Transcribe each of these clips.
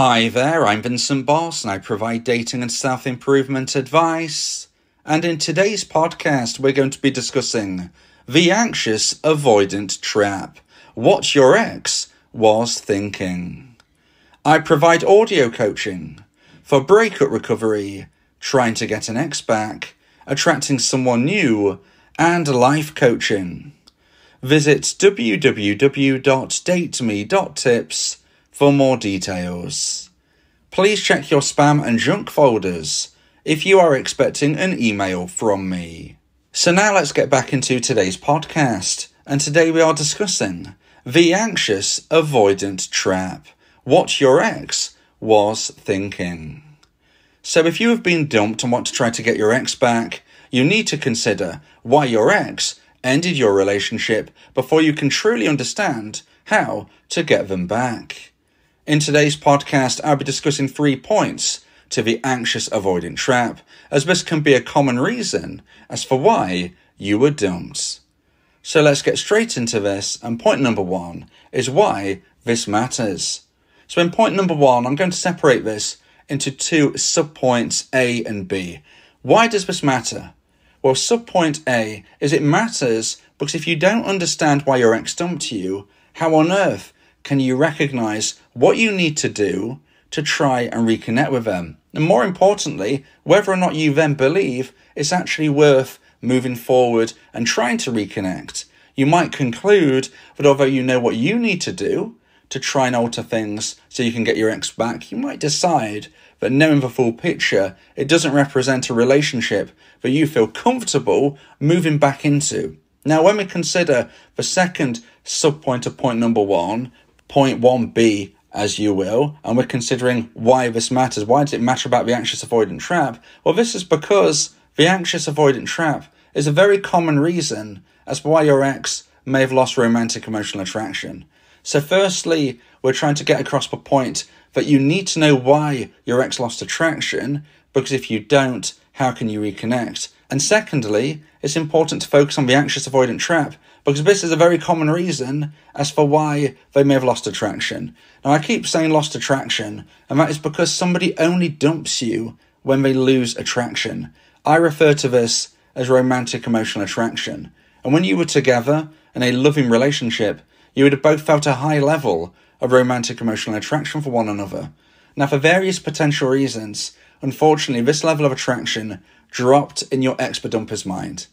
Hi there, I'm Vincent Boss and I provide dating and self-improvement advice. And in today's podcast, we're going to be discussing the Anxious Avoidant Trap, what your ex was thinking. I provide audio coaching for breakup recovery, trying to get an ex back, attracting someone new, and life coaching. Visit www.dateme.tips for more details. Please check your spam and junk folders if you are expecting an email from me. So now let's get back into today's podcast, and today we are discussing the Anxious Avoidant Trap, what your ex was thinking. So if you have been dumped and want to try to get your ex back, you need to consider why your ex ended your relationship before you can truly understand how to get them back. In today's podcast, I'll be discussing 3 points to the anxious avoidant trap, as this can be a common reason as for why you were dumped. So let's get straight into this, and point number 1 is why this matters. So in point number 1, I'm going to separate this into 2 subpoints A and B. Why does this matter? Well, subpoint A is it matters because if you don't understand why your ex dumped you, how on earth can you recognize what you need to do to try and reconnect with them? And more importantly, whether or not you then believe it's actually worth moving forward and trying to reconnect. You might conclude that although you know what you need to do to try and alter things so you can get your ex back, you might decide that knowing the full picture, it doesn't represent a relationship that you feel comfortable moving back into. Now, when we consider the second subpoint of point number 1, point 1B, as you will, and we're considering why this matters. Why does it matter about the anxious avoidant trap? Well, this is because the anxious avoidant trap is a very common reason as to why your ex may have lost romantic emotional attraction. So firstly, we're trying to get across the point that you need to know why your ex lost attraction, because if you don't, how can you reconnect? And secondly, it's important to focus on the anxious avoidant trap because this is a very common reason as for why they may have lost attraction. Now, I keep saying lost attraction, and that is because somebody only dumps you when they lose attraction. I refer to this as romantic emotional attraction. And when you were together in a loving relationship, you would have both felt a high level of romantic emotional attraction for one another. Now, for various potential reasons, unfortunately, this level of attraction dropped in your ex-dumper's mind.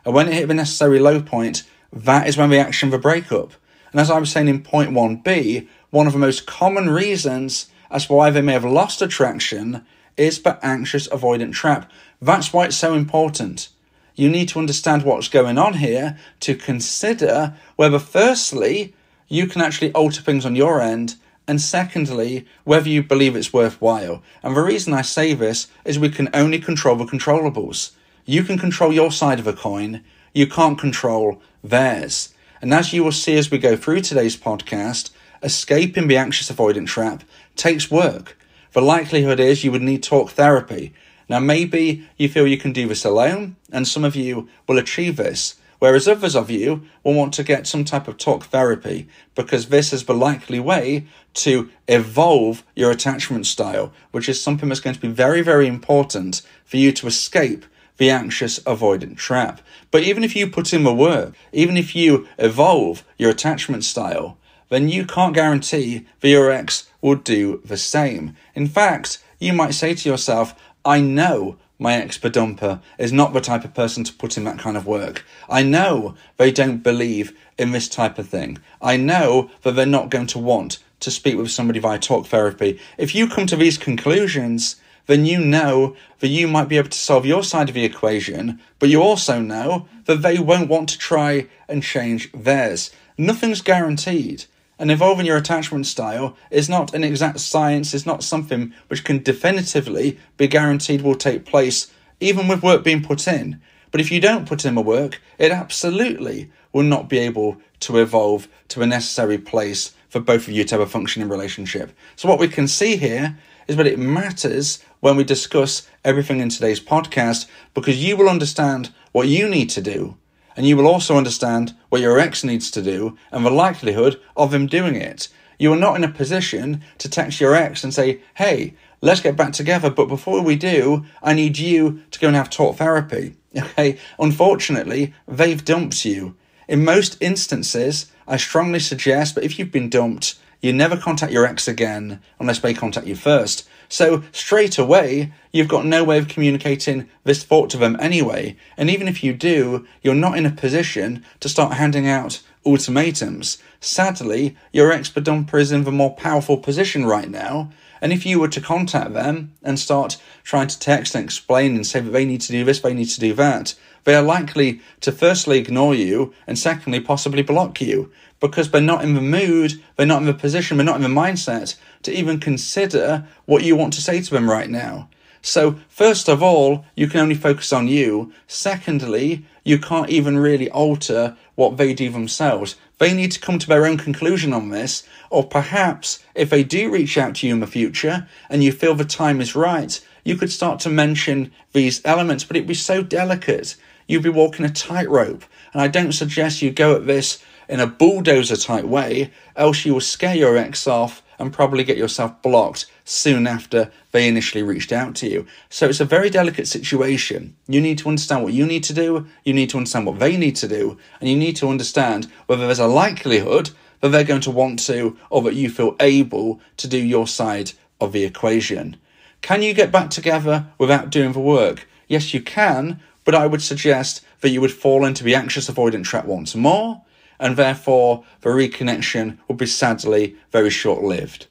And when it hit the necessary low point, that is when the action of a breakup. And as I was saying in point 1B, one of the most common reasons as to why they may have lost attraction is the anxious avoidant trap. That's why it's so important. You need to understand what's going on here to consider whether firstly, you can actually alter things on your end, and secondly, whether you believe it's worthwhile. And the reason I say this is we can only control the controllables. You can control your side of a coin, you can't control theirs. And as you will see as we go through today's podcast, escaping the anxious avoidant trap takes work. The likelihood is you would need talk therapy. Now maybe you feel you can do this alone, and some of you will achieve this, whereas others of you will want to get some type of talk therapy because this is the likely way to evolve your attachment style, which is something that's going to be very, very important for you to escape the anxious avoidant trap. But even if you put in the work, even if you evolve your attachment style, then you can't guarantee that your ex will do the same. In fact, you might say to yourself, I know my ex-dumper is not the type of person to put in that kind of work. I know they don't believe in this type of thing. I know that they're not going to want to speak with somebody via talk therapy. If you come to these conclusions, then you know that you might be able to solve your side of the equation, but you also know that they won't want to try and change theirs. Nothing's guaranteed. And evolving your attachment style is not an exact science, it's not something which can definitively be guaranteed will take place, even with work being put in. But if you don't put in the work, it absolutely will not be able to evolve to a necessary place for both of you to have a functioning relationship. So what we can see here is that it matters when we discuss everything in today's podcast, because you will understand what you need to do, and you will also understand what your ex needs to do and the likelihood of him doing it. You are not in a position to text your ex and say, hey, let's get back together, but before we do, I need you to go and have talk therapy. Okay, unfortunately, they've dumped you. In most instances, I strongly suggest that if you've been dumped, you never contact your ex again unless they contact you first. So straight away, you've got no way of communicating this thought to them anyway. And even if you do, you're not in a position to start handing out ultimatums. Sadly, your ex-dumper is in the more powerful position right now. And if you were to contact them and start trying to text and explain and say that they need to do this, they need to do that, they are likely to firstly ignore you and secondly possibly block you because they're not in the mood, they're not in the position, they're not in the mindset to even consider what you want to say to them right now. So first of all, you can only focus on you. Secondly, you can't even really alter what they do themselves. They need to come to their own conclusion on this, or perhaps if they do reach out to you in the future and you feel the time is right, you could start to mention these elements, but it'd be so delicate. You'd be walking a tightrope, and I don't suggest you go at this in a bulldozer type way, else you will scare your ex off and probably get yourself blocked soon after they initially reached out to you. So it's a very delicate situation. You need to understand what you need to do, you need to understand what they need to do, and you need to understand whether there's a likelihood that they're going to want to or that you feel able to do your side of the equation. Can you get back together without doing the work? Yes, you can, but I would suggest that you would fall into the anxious avoidant trap once more, and therefore the reconnection would be sadly very short-lived.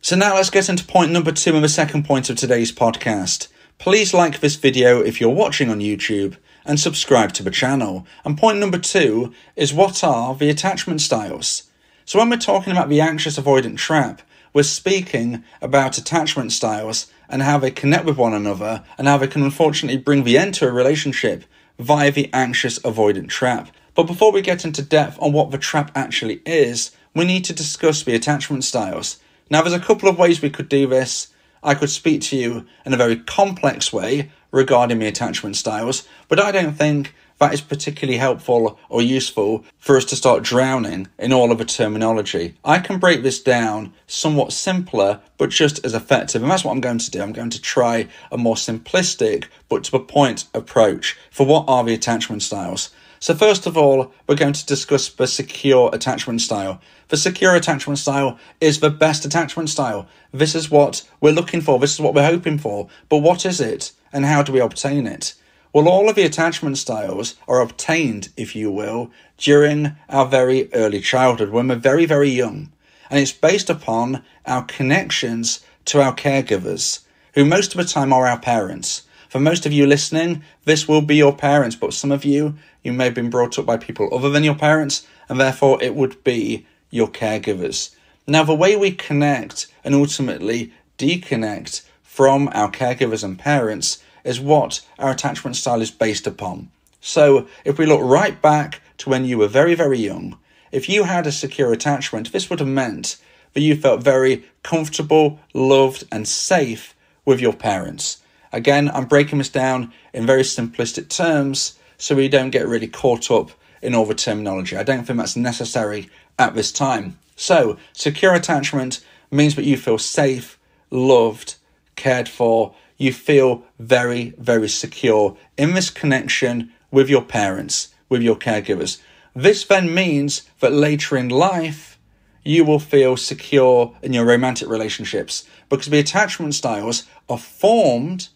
So now let's get into point number 2 and the second point of today's podcast. Please like this video if you're watching on YouTube and subscribe to the channel. And point number 2 is, what are the attachment styles? So when we're talking about the anxious avoidant trap, we're speaking about attachment styles and how they connect with one another and how they can unfortunately bring the end to a relationship via the anxious avoidant trap. But before we get into depth on what the trap actually is, we need to discuss the attachment styles. Now, there's a couple of ways we could do this. I could speak to you in a very complex way regarding the attachment styles, but I don't think that is particularly helpful or useful for us to start drowning in all of the terminology. I can break this down somewhat simpler, but just as effective, and that's what I'm going to do. I'm going to try a more simplistic, but to the point approach for what are the attachment styles. So first of all, we're going to discuss the secure attachment style. The secure attachment style is the best attachment style. This is what we're looking for. This is what we're hoping for. But what is it and how do we obtain it? Well, all of the attachment styles are obtained, if you will, during our very early childhood, when we're very, very young. And it's based upon our connections to our caregivers, who most of the time are our parents. For most of you listening, this will be your parents, but some of you may have been brought up by people other than your parents, and therefore it would be your caregivers. Now, the way we connect and ultimately deconnect from our caregivers and parents is what our attachment style is based upon. So if we look right back to when you were very, very young, if you had a secure attachment, this would have meant that you felt very comfortable, loved, and safe with your parents. Again, I'm breaking this down in very simplistic terms so we don't get really caught up in all the terminology. I don't think that's necessary at this time. So, secure attachment means that you feel safe, loved, cared for. You feel very, very secure in this connection with your parents, with your caregivers. This then means that later in life, you will feel secure in your romantic relationships because the attachment styles are formed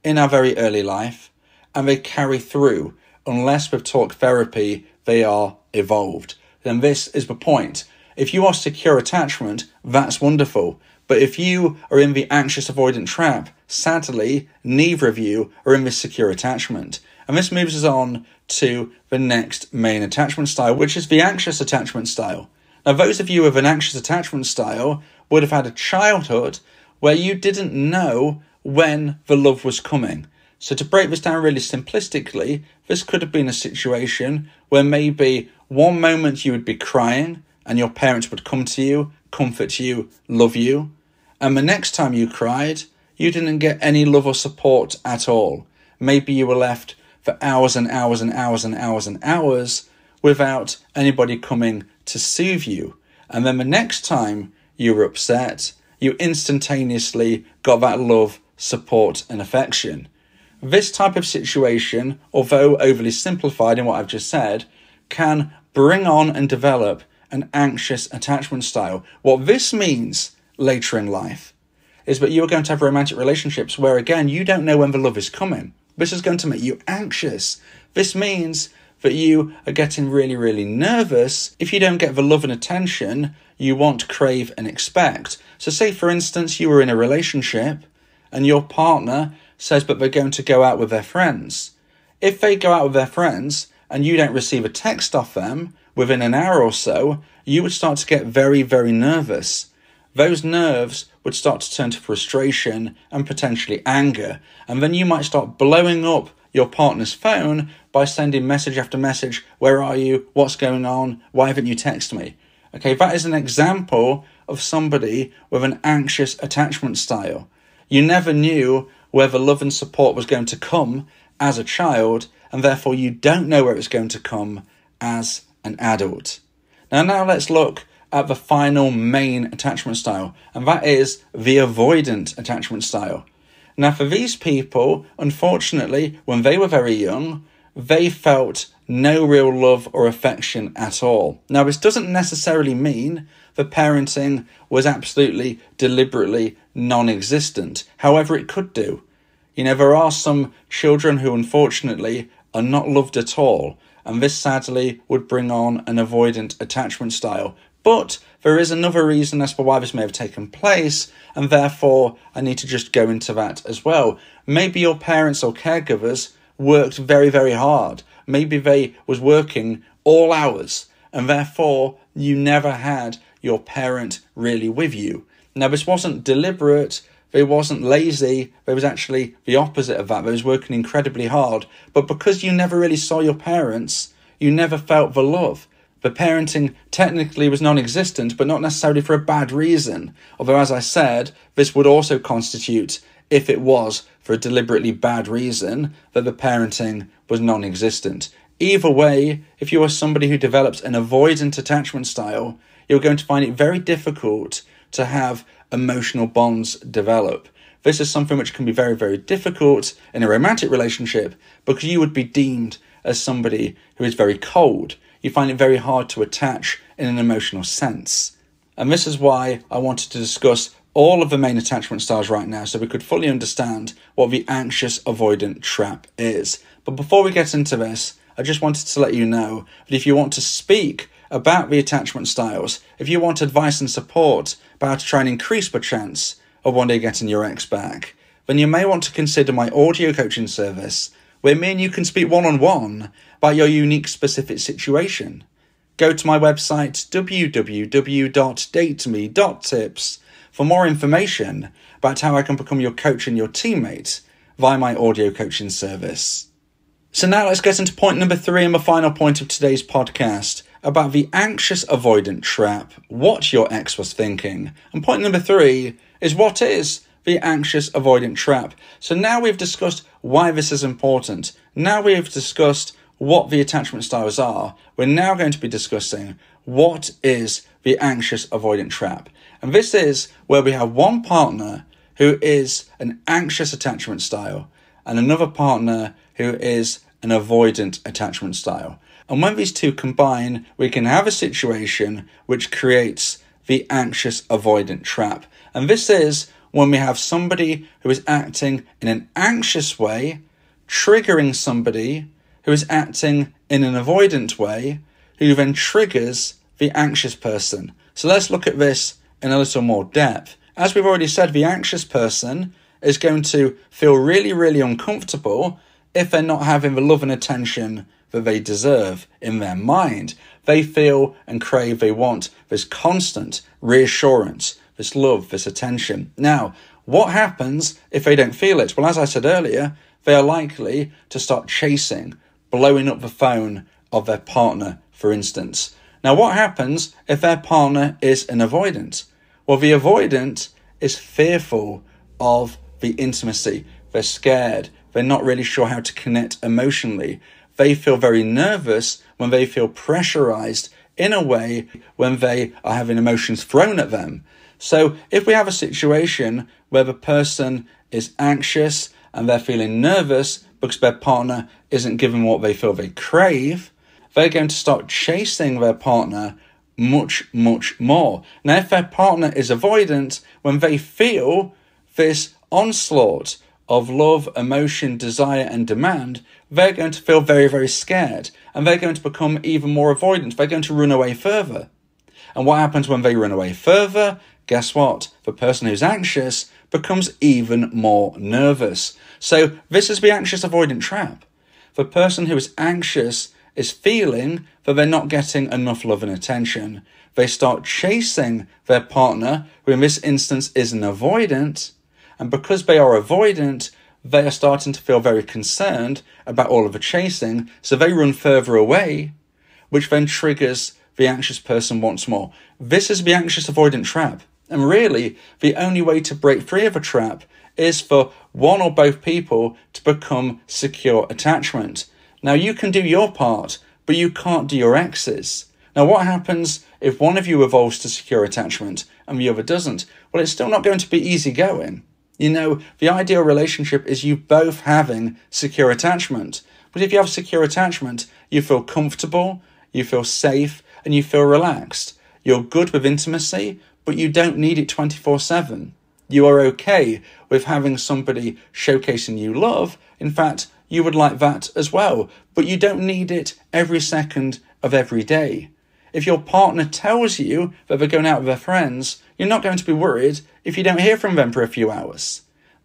in our very early life and they carry through. Unless with talk therapy, they are evolved. Then this is the point. If you are secure attachment, that's wonderful. But if you are in the anxious avoidant trap, sadly, neither of you are in this secure attachment. And this moves us on to the next main attachment style, which is the anxious attachment style. Now, those of you with an anxious attachment style would have had a childhood where you didn't know when the love was coming. So to break this down really simplistically, this could have been a situation where maybe one moment you would be crying and your parents would come to you, comfort you, love you. And the next time you cried, you didn't get any love or support at all. Maybe you were left for hours and hours and hours and hours and hours without anybody coming to soothe you. And then the next time you were upset. You instantaneously got that love, support and affection. This type of situation, although overly simplified in what I've just said, can bring on and develop an anxious attachment style. What this means later in life is that you are going to have romantic relationships where, again, you don't know when the love is coming. This is going to make you anxious. This means that you are getting really, really nervous if you don't get the love and attention you want, crave and expect. So say, for instance, you were in a relationship and your partner says that they're going to go out with their friends. If they go out with their friends and you don't receive a text off them within an hour or so, you would start to get very, very nervous. Those nerves would start to turn to frustration and potentially anger. And then you might start blowing up your partner's phone by sending message after message. Where are you? What's going on? Why haven't you texted me? Okay, that is an example of somebody with an anxious attachment style. You never knew where the love and support was going to come as a child, and therefore you don't know where it's going to come as an adult. Now let's look at the final main attachment style, and that is the avoidant attachment style. Now, for these people, unfortunately, when they were very young, they felt no real love or affection at all. Now, this doesn't necessarily mean that parenting was absolutely, deliberately non-existent. However, it could do. You know, there are some children who, unfortunately, are not loved at all, and this sadly would bring on an avoidant attachment style. But there is another reason as to why this may have taken place, and therefore I need to just go into that as well. Maybe your parents or caregivers worked very, very hard. Maybe they was working all hours, and therefore you never had your parent really with you. Now, this wasn't deliberate, they wasn't lazy, they was actually the opposite of that. They was working incredibly hard, but because you never really saw your parents, you never felt the love. The parenting technically was non-existent, but not necessarily for a bad reason. Although, as I said, this would also constitute, if it was for a deliberately bad reason, that the parenting was non-existent. Either way, if you are somebody who develops an avoidant attachment style, you're going to find it very difficult to have emotional bonds develop. This is something which can be very, very difficult in a romantic relationship because you would be deemed as somebody who is very cold. You find it very hard to attach in an emotional sense. And this is why I wanted to discuss all of the main attachment styles right now so we could fully understand what the anxious avoidant trap is. But before we get into this, I just wanted to let you know that if you want to speak about the attachment styles, if you want advice and support about how to try and increase the chance of one day getting your ex back, then you may want to consider my audio coaching service, where me and you can speak one-on-one about your unique specific situation. Go to my website www.dateme.tips for more information about how I can become your coach and your teammate via my audio coaching service. So now let's get into point number 3 and the final point of today's podcast about the anxious avoidant trap, what your ex was thinking. And point number 3 is, what is the anxious avoidant trap? So now we've discussed why this is important. Now we've discussed what the attachment styles are. We're now going to be discussing what is the anxious avoidant trap. And this is where we have one partner who is an anxious attachment style and another partner who is an avoidant attachment style. And when these two combine, we can have a situation which creates the anxious avoidant trap. And this is when we have somebody who is acting in an anxious way, triggering somebody who is acting in an avoidant way, who then triggers the anxious person. So let's look at this in a little more depth. As we've already said, the anxious person is going to feel really, really uncomfortable if they're not having the love and attention that they deserve in their mind. They feel and crave, they want this constant reassurance, this love, this attention. Now, what happens if they don't feel it? Well, as I said earlier, they are likely to start chasing, blowing up the phone of their partner, for instance. Now, what happens if their partner is an avoidant? Well, the avoidant is fearful of the intimacy. They're scared. They're not really sure how to connect emotionally. They feel very nervous when they feel pressurized in a way when they are having emotions thrown at them. So if we have a situation where the person is anxious and they're feeling nervous because their partner isn't giving what they feel they crave, they're going to start chasing their partner much, much more. Now, if their partner is avoidant, when they feel this onslaught of love, emotion, desire, and demand, they're going to feel very, very scared. And they're going to become even more avoidant. They're going to run away further. And what happens when they run away further? Guess what? The person who's anxious becomes even more nervous. So this is the anxious avoidant trap. The person who is anxious is feeling that they're not getting enough love and attention. They start chasing their partner, who in this instance is an avoidant. And because they are avoidant, they are starting to feel very concerned about all of the chasing. So they run further away, which then triggers the anxious person once more. This is the anxious avoidant trap. And really, the only way to break free of a trap is for one or both people to become secure attachment. Now, you can do your part, but you can't do your ex's. Now, what happens if one of you evolves to secure attachment and the other doesn't? Well, it's still not going to be easy going. You know, the ideal relationship is you both having secure attachment. But if you have secure attachment, you feel comfortable, you feel safe, and you feel relaxed. You're good with intimacy, but you don't need it 24/7. You are okay with having somebody showcasing you love. In fact, you would like that as well, but you don't need it every second of every day. If your partner tells you that they're going out with their friends, you're not going to be worried if you don't hear from them for a few hours.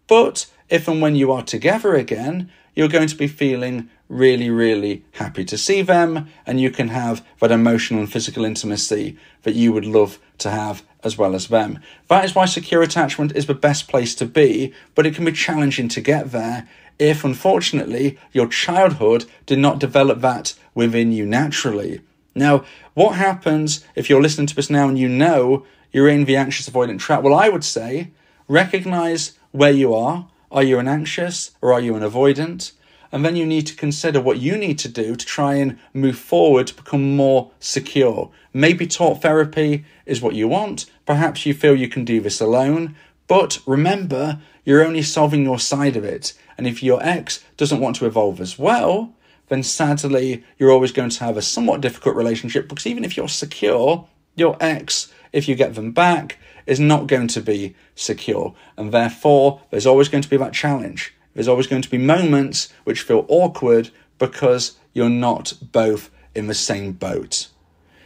But if and when you are together again, you're going to be feeling really, really happy to see them, and you can have that emotional and physical intimacy that you would love to have as well as them. That is why secure attachment is the best place to be, but it can be challenging to get there if, unfortunately, your childhood did not develop that within you naturally. Now, what happens if you're listening to this now and you know you're in the anxious avoidant trap? Well, I would say recognize where you are. Are you an anxious or are you an avoidant? And then you need to consider what you need to do to try and move forward to become more secure. Maybe talk therapy is what you want. Perhaps you feel you can do this alone. But remember, you're only solving your side of it. And if your ex doesn't want to evolve as well, then sadly, you're always going to have a somewhat difficult relationship, because even if you're secure, your ex, if you get them back, is not going to be secure. And therefore, there's always going to be that challenge. There's always going to be moments which feel awkward because you're not both in the same boat.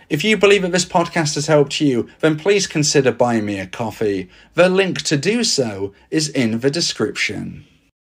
If you believe that this podcast has helped you, then please consider buying me a coffee. The link to do so is in the description.